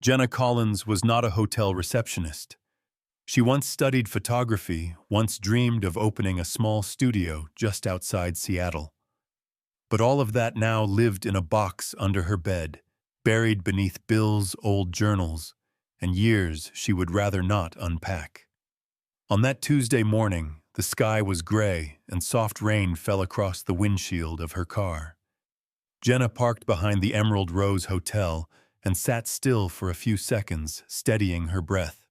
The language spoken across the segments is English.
Jenna Collins was not a hotel receptionist. She once studied photography, once dreamed of opening a small studio just outside Seattle. But all of that now lived in a box under her bed, buried beneath bills, old journals, and years she would rather not unpack. On that Tuesday morning, the sky was gray and soft rain fell across the windshield of her car. Jenna parked behind the Emerald Rose Hotel and sat still for a few seconds, steadying her breath.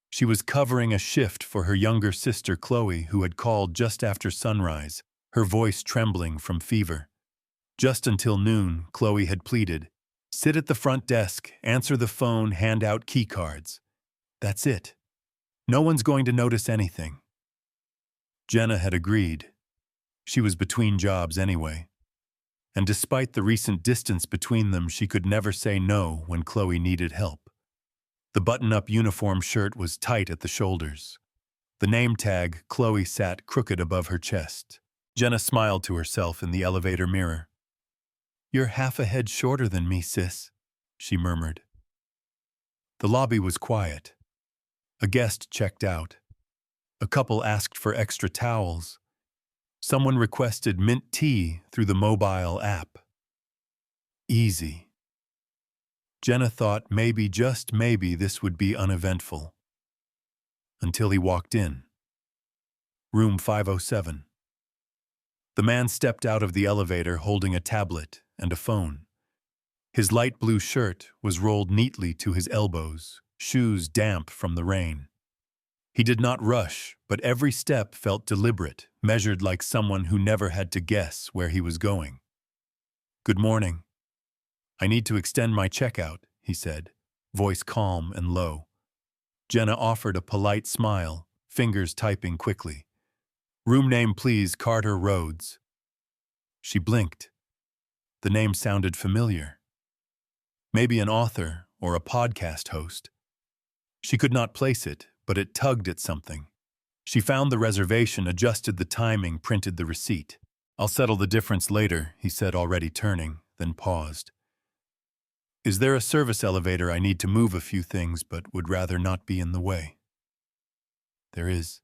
She was covering a shift for her younger sister Chloe, who had called just after sunrise, her voice trembling from fever. Just until noon, Chloe had pleaded, "Sit at the front desk, answer the phone, hand out key cards. That's it. No one's going to notice anything." Jenna had agreed. She was between jobs anyway. And despite the recent distance between them, she could never say no when Chloe needed help. The button-up uniform shirt was tight at the shoulders. The name tag, Chloe, sat crooked above her chest. Jenna smiled to herself in the elevator mirror. "You're half a head shorter than me, sis," she murmured. The lobby was quiet. A guest checked out. A couple asked for extra towels. Someone requested mint tea through the mobile app. Easy. Jenna thought maybe, just maybe, this would be uneventful. Until he walked in. Room 507. The man stepped out of the elevator holding a tablet and a phone. His light blue shirt was rolled neatly to his elbows, shoes damp from the rain. He did not rush, but every step felt deliberate, measured like someone who never had to guess where he was going. "Good morning. I need to extend my checkout," he said, voice calm and low. Jenna offered a polite smile, fingers typing quickly. "Room name, please, Carter Rhodes." She blinked. The name sounded familiar. Maybe an author or a podcast host. She could not place it, but it tugged at something. She found the reservation, adjusted the timing, printed the receipt. "I'll settle the difference later," he said, already turning, then paused. "Is there a service elevator? I need to move a few things, but would rather not be in the way." "There is."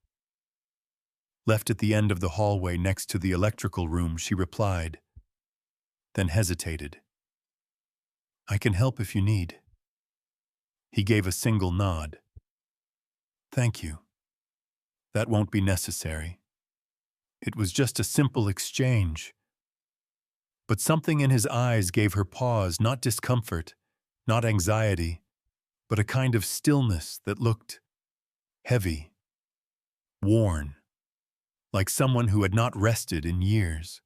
Left at the end of the hallway next to the electrical room, she replied, then hesitated. "I can help if you need." He gave a single nod. "Thank you. That won't be necessary." It was just a simple exchange. But something in his eyes gave her pause, not discomfort, not anxiety, but a kind of stillness that looked heavy, worn, like someone who had not rested in years.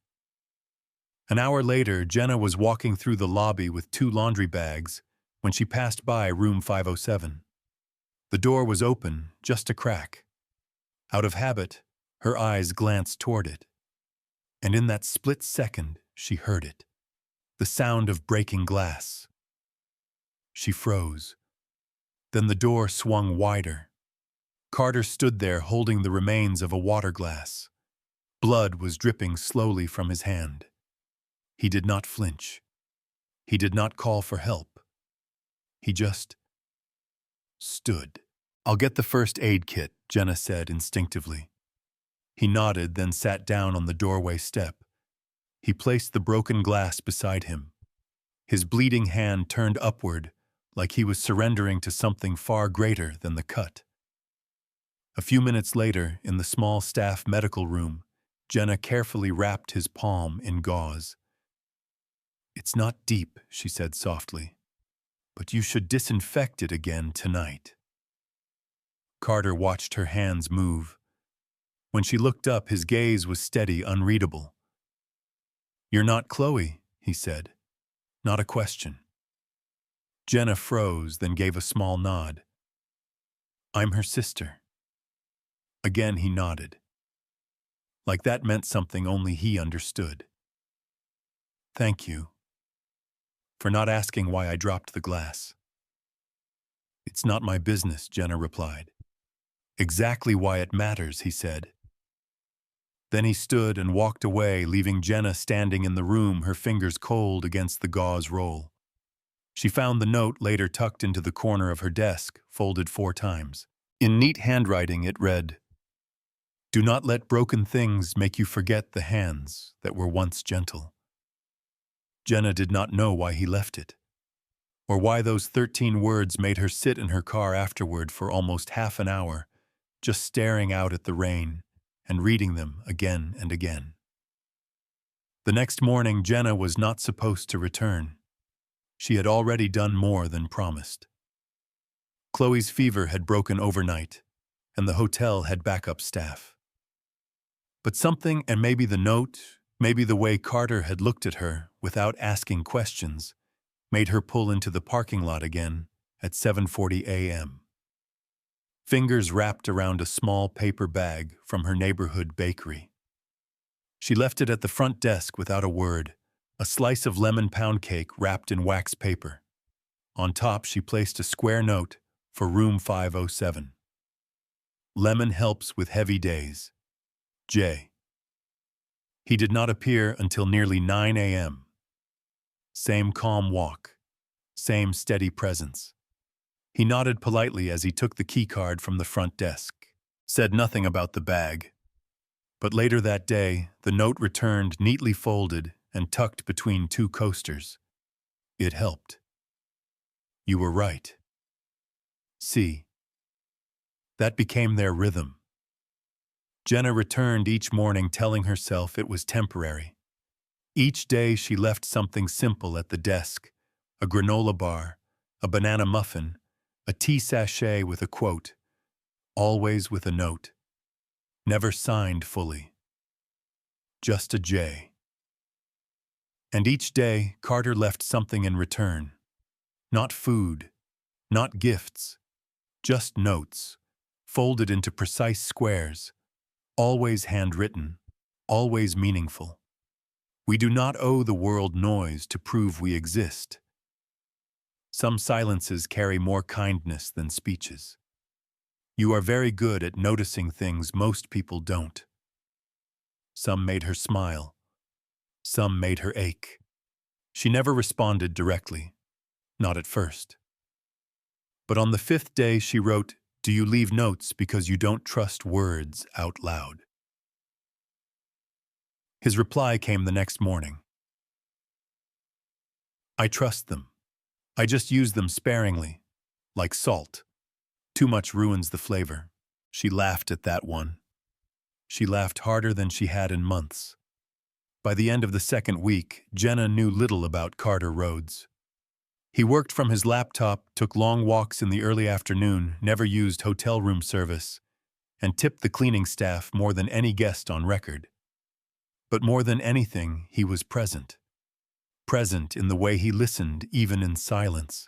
An hour later, Jenna was walking through the lobby with 2 laundry bags when she passed by room 507. The door was open, just a crack. Out of habit, her eyes glanced toward it. And in that split second, she heard it. The sound of breaking glass. She froze. Then the door swung wider. Carter stood there holding the remains of a water glass. Blood was dripping slowly from his hand. He did not flinch. He did not call for help. He just stood. "I'll get the first aid kit," Jenna said instinctively. He nodded, then sat down on the doorway step. He placed the broken glass beside him. His bleeding hand turned upward, like he was surrendering to something far greater than the cut. A few minutes later, in the small staff medical room, Jenna carefully wrapped his palm in gauze. "It's not deep," she said softly, "but you should disinfect it again tonight." Carter watched her hands move. When she looked up, his gaze was steady, unreadable. "You're not Chloe," he said. Not a question. Jenna froze, then gave a small nod. "I'm her sister." Again he nodded. Like that meant something only he understood. "Thank you for not asking why I dropped the glass." "It's not my business," Jenna replied. "Exactly why it matters," he said. Then he stood and walked away, leaving Jenna standing in the room, her fingers cold against the gauze roll. She found the note later tucked into the corner of her desk, folded 4 times. In neat handwriting it read, "Do not let broken things make you forget the hands that were once gentle." Jenna did not know why he left it, or why those 13 words made her sit in her car afterward for almost half an hour, just staring out at the rain and reading them again and again. The next morning, Jenna was not supposed to return. She had already done more than promised. Chloe's fever had broken overnight, and the hotel had backup staff. But something, and maybe the note, maybe the way Carter had looked at her without asking questions, made her pull into the parking lot again at 7:40 a.m. Fingers wrapped around a small paper bag from her neighborhood bakery. She left it at the front desk without a word, a slice of lemon pound cake wrapped in wax paper. On top, she placed a square note for room 507. Lemon helps with heavy days. J. He did not appear until nearly 9 a.m. Same calm walk, same steady presence. He nodded politely as he took the keycard from the front desk, said nothing about the bag. But later that day, the note returned neatly folded and tucked between 2 coasters. It helped. You were right. See. That became their rhythm. Jenna returned each morning telling herself it was temporary. Each day she left something simple at the desk, a granola bar, a banana muffin, a tea sachet with a quote, always with a note. Never signed fully. Just a J. And each day, Carter left something in return. Not food, not gifts, just notes, folded into precise squares, always handwritten, always meaningful. We do not owe the world noise to prove we exist. Some silences carry more kindness than speeches. You are very good at noticing things most people don't. Some made her smile. Some made her ache. She never responded directly, not at first. But on the 5th day she wrote, "Do you leave notes because you don't trust words out loud?" His reply came the next morning. "I trust them. I just use them sparingly, like salt. Too much ruins the flavor." She laughed at that one. She laughed harder than she had in months. By the end of the 2nd week, Jenna knew little about Carter Rhodes. He worked from his laptop, took long walks in the early afternoon, never used hotel room service, and tipped the cleaning staff more than any guest on record. But more than anything, he was present. Present in the way he listened, even in silence.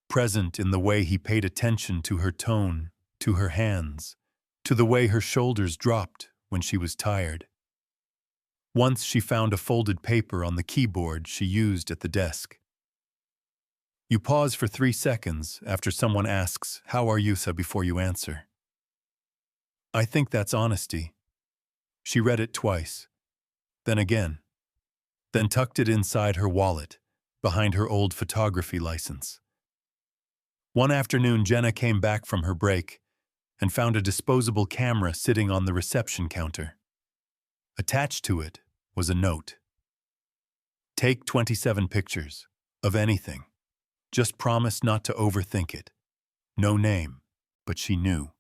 Present in the way he paid attention to her tone, to her hands, to the way her shoulders dropped when she was tired. Once she found a folded paper on the keyboard she used at the desk. You pause for 3 seconds after someone asks, "How are you, sir?" before you answer. I think that's honesty. She read it twice, then again, then tucked it inside her wallet, behind her old photography license. One afternoon, Jenna came back from her break and found a disposable camera sitting on the reception counter. Attached to it was a note. Take 27 pictures, of anything. Just promise not to overthink it. No name, but she knew.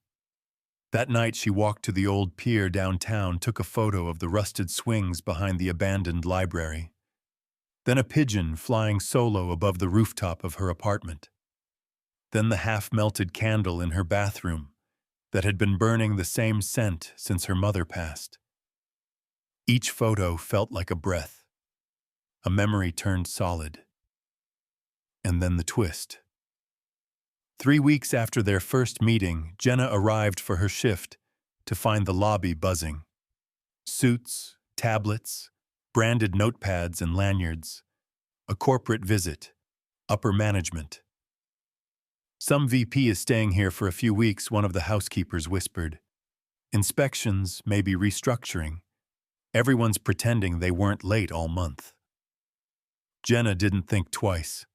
That night she walked to the old pier downtown, took a photo of the rusted swings behind the abandoned library. Then a pigeon flying solo above the rooftop of her apartment. Then the half-melted candle in her bathroom that had been burning the same scent since her mother passed. Each photo felt like a breath. A memory turned solid. And then the twist. 3 weeks after their first meeting, Jenna arrived for her shift to find the lobby buzzing. Suits, tablets, branded notepads and lanyards. A corporate visit. Upper management. Some VP is staying here for a few weeks, one of the housekeepers whispered. Inspections, maybe restructuring. Everyone's pretending they weren't late all month. Jenna didn't think twice.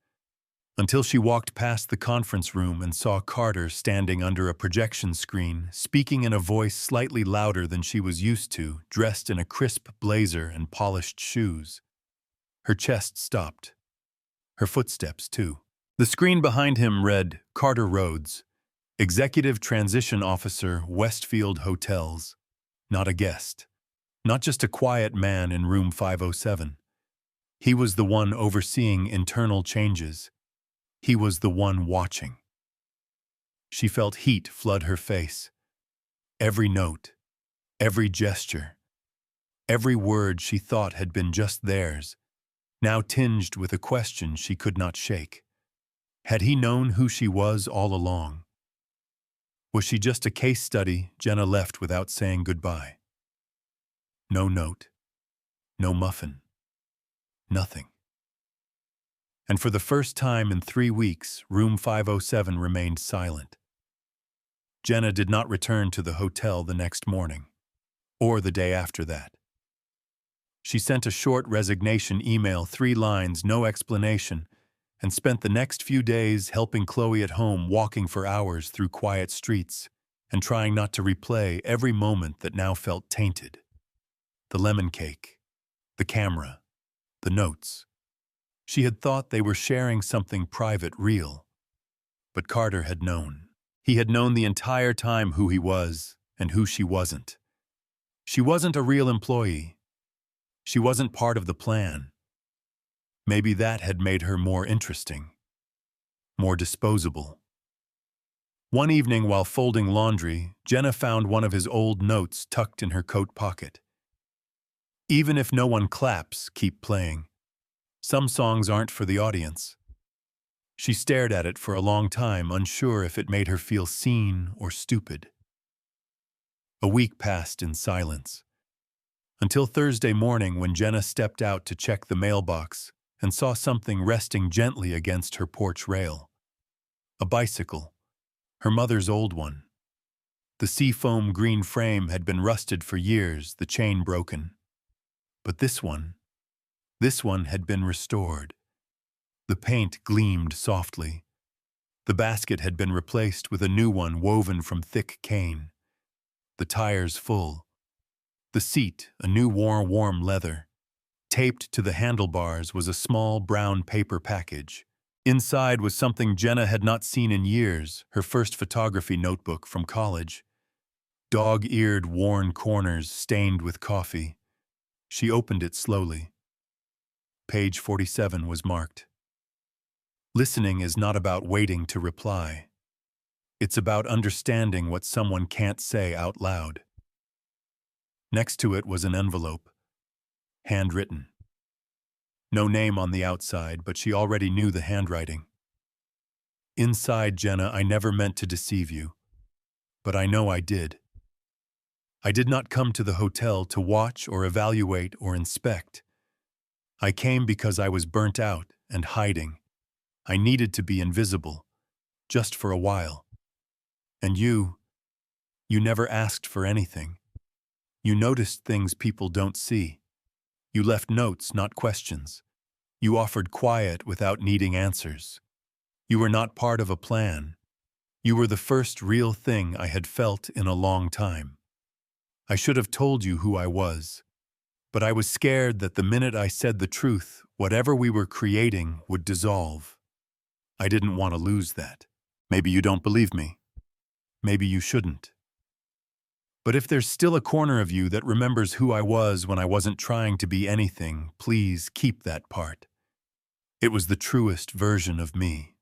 until she walked past the conference room and saw Carter standing under a projection screen, speaking in a voice slightly louder than she was used to, dressed in a crisp blazer and polished shoes. Her chest stopped. Her footsteps, too. The screen behind him read, Carter Rhodes, Executive Transition Officer, Westfield Hotels. Not a guest. Not just a quiet man in room 507. He was the one overseeing internal changes. He was the one watching. She felt heat flood her face. Every note, every gesture, every word she thought had been just theirs, now tinged with a question she could not shake. Had he known who she was all along? Was she just a case study Jenna left without saying goodbye? No note, no muffin, nothing. And for the first time in 3 weeks, room 507 remained silent. Jenna did not return to the hotel the next morning, or the day after that. She sent a short resignation email, 3 lines, no explanation, and spent the next few days helping Chloe at home, walking for hours through quiet streets and trying not to replay every moment that now felt tainted. The lemon cake, the camera, the notes. She had thought they were sharing something private, real. But Carter had known. He had known the entire time who he was and who she wasn't. She wasn't a real employee. She wasn't part of the plan. Maybe that had made her more interesting, more disposable. One evening while folding laundry, Jenna found one of his old notes tucked in her coat pocket. Even if no one claps, keep playing. Some songs aren't for the audience. She stared at it for a long time, unsure if it made her feel seen or stupid. A week passed in silence, until Thursday morning when Jenna stepped out to check the mailbox and saw something resting gently against her porch rail. A bicycle, her mother's old one. The seafoam green frame had been rusted for years, the chain broken. But this one had been restored. The paint gleamed softly. The basket had been replaced with a new one woven from thick cane. The tires full. The seat, a new warm leather. Taped to the handlebars was a small brown paper package. Inside was something Jenna had not seen in years, her first photography notebook from college. Dog-eared, worn corners stained with coffee. She opened it slowly. Page 47 was marked. Listening is not about waiting to reply. It's about understanding what someone can't say out loud. Next to it was an envelope, handwritten. No name on the outside, but she already knew the handwriting. Inside, Jenna, I never meant to deceive you, but I know I did. I did not come to the hotel to watch or evaluate or inspect. I came because I was burnt out and hiding. I needed to be invisible, just for a while. And you never asked for anything. You noticed things people don't see. You left notes, not questions. You offered quiet without needing answers. You were not part of a plan. You were the first real thing I had felt in a long time. I should have told you who I was, but I was scared that the minute I said the truth, whatever we were creating would dissolve. I didn't want to lose that. Maybe you don't believe me. Maybe you shouldn't. But if there's still a corner of you that remembers who I was when I wasn't trying to be anything, please keep that part. It was the truest version of me.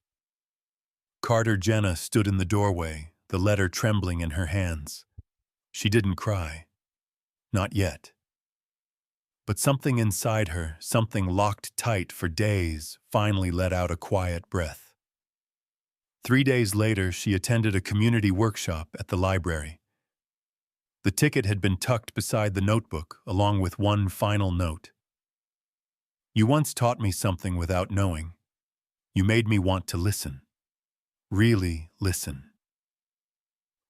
Carter Jenna stood in the doorway, the letter trembling in her hands. She didn't cry. Not yet. But something inside her, something locked tight for days, finally let out a quiet breath. 3 days later, she attended a community workshop at the library. The ticket had been tucked beside the notebook, along with one final note. You once taught me something without knowing. You made me want to listen. Really listen.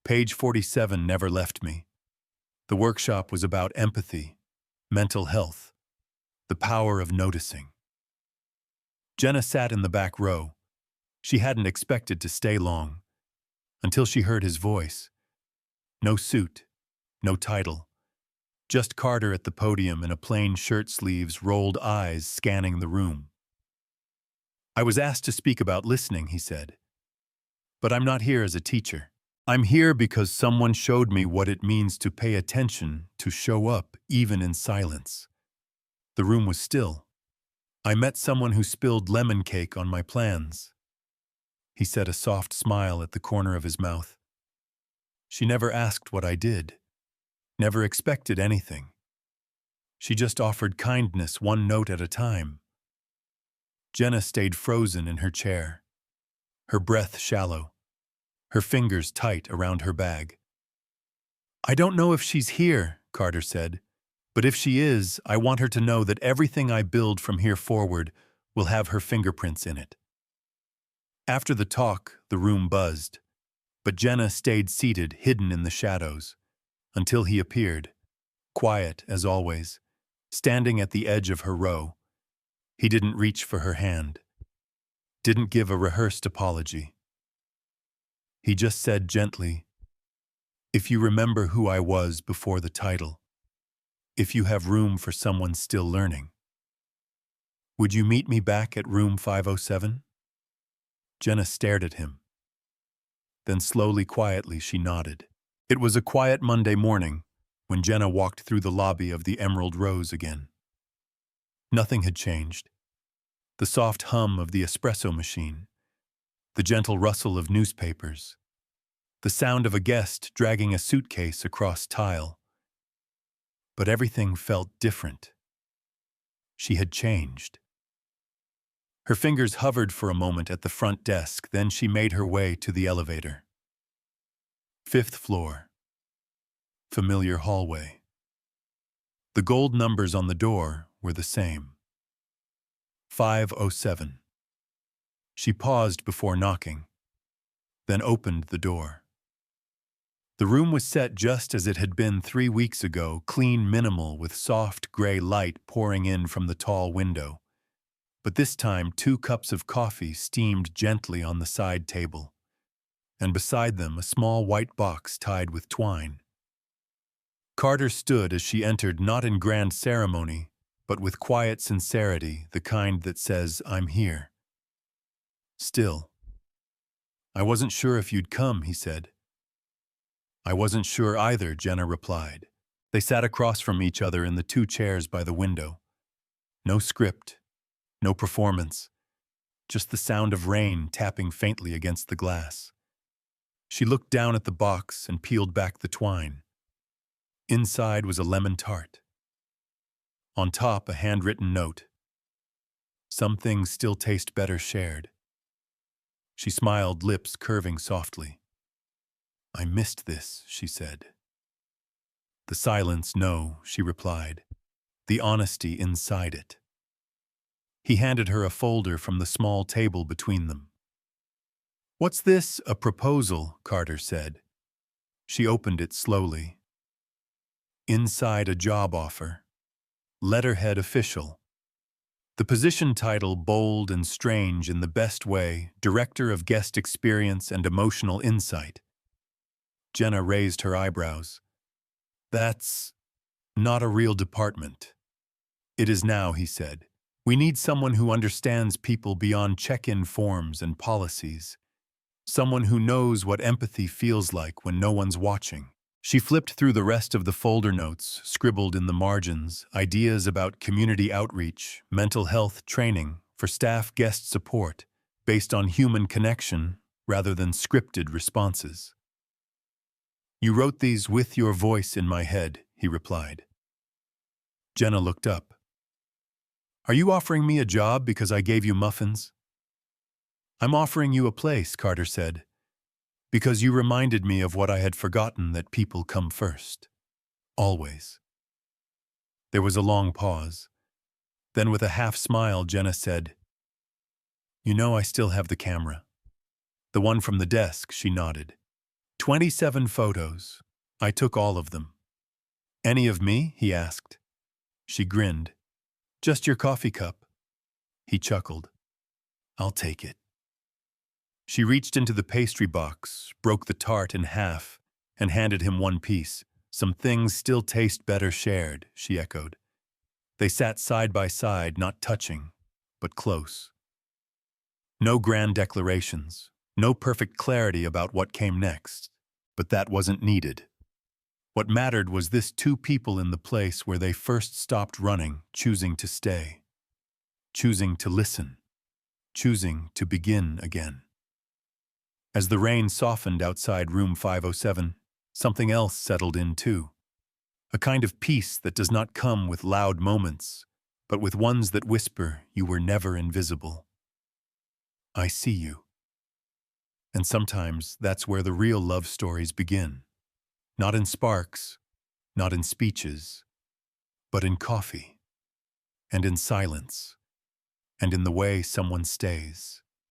Page 47 never left me. The workshop was about empathy, mental health, the power of noticing. Jenna sat in the back row, She hadn't expected to stay long, until she heard his voice. No suit, no title. Just Carter at the podium in a plain shirt sleeves, rolled eyes scanning the room. "I was asked to speak about listening," he said. "But I'm not here as a teacher. I'm here because someone showed me what it means to pay attention, to show up, even in silence." The room was still. "I met someone who spilled lemon cake on my plans." He set a soft smile at the corner of his mouth. "She never asked what I did, never expected anything. She just offered kindness one note at a time." Jenna stayed frozen in her chair, her breath shallow, her fingers tight around her bag. "I don't know if she's here," Carter said, "but if she is, I want her to know that everything I build from here forward will have her fingerprints in it." After the talk, the room buzzed, but Jenna stayed seated, hidden in the shadows, until he appeared, quiet as always, standing at the edge of her row. He didn't reach for her hand, didn't give a rehearsed apology. He just said gently, "If you remember who I was before the title, if you have room for someone still learning, would you meet me back at room 507? Jenna stared at him. Then slowly, quietly, she nodded. It was a quiet Monday morning when Jenna walked through the lobby of the Emerald Rose again. Nothing had changed. The soft hum of the espresso machine, the gentle rustle of newspapers, the sound of a guest dragging a suitcase across tile. But everything felt different. She had changed. Her fingers hovered for a moment at the front desk, then she made her way to the elevator. 5th floor. Familiar hallway. The gold numbers on the door were the same. 507. She paused before knocking, then opened the door. The room was set just as it had been 3 weeks ago, clean, minimal, with soft gray light pouring in from the tall window. But this time 2 cups of coffee steamed gently on the side table, and beside them a small white box tied with twine. Carter stood as she entered, not in grand ceremony, but with quiet sincerity, the kind that says, "I'm here." Still. "I wasn't sure if you'd come," he said. "I wasn't sure either," Jenna replied. They sat across from each other in the 2 chairs by the window. No script, no performance, just the sound of rain tapping faintly against the glass. She looked down at the box and peeled back the twine. Inside was a lemon tart. On top, a handwritten note. "Some things still taste better shared." She smiled, lips curving softly. "I missed this," she said. The silence, "No," she replied. The honesty inside it. He handed her a folder from the small table between them. "What's this? A proposal," Carter said. She opened it slowly. Inside, a job offer. Letterhead official. The position title, bold and strange in the best way, Director of Guest Experience and Emotional Insight. Jenna raised her eyebrows. "That's not a real department." "It is now," he said. "We need someone who understands people beyond check-in forms and policies. Someone who knows what empathy feels like when no one's watching." She flipped through the rest of the folder notes, scribbled in the margins, ideas about community outreach, mental health training, for staff guest support, based on human connection rather than scripted responses. "You wrote these with your voice in my head," he replied. Jenna looked up. "Are you offering me a job because I gave you muffins?" "I'm offering you a place," Carter said, "because you reminded me of what I had forgotten, that people come first. Always." There was a long pause. Then with a half smile, Jenna said, "You know I still have the camera." "The one from the desk," she nodded. 27 photos. I took all of them." "Any of me?" he asked. She grinned. "Just your coffee cup." He chuckled. "I'll take it." She reached into the pastry box, broke the tart in half, and handed him one piece. Some things still taste better shared, she echoed. They sat side by side, not touching, but close. No grand declarations, no perfect clarity about what came next, but that wasn't needed. What mattered was this: two people in the place where they first stopped running, choosing to stay, choosing to listen, choosing to begin again. As the rain softened outside room 507, something else settled in too. A kind of peace that does not come with loud moments, but with ones that whisper you were never invisible. I see you. And sometimes that's where the real love stories begin. Not in sparks, not in speeches, but in coffee, and in silence, and in the way someone stays.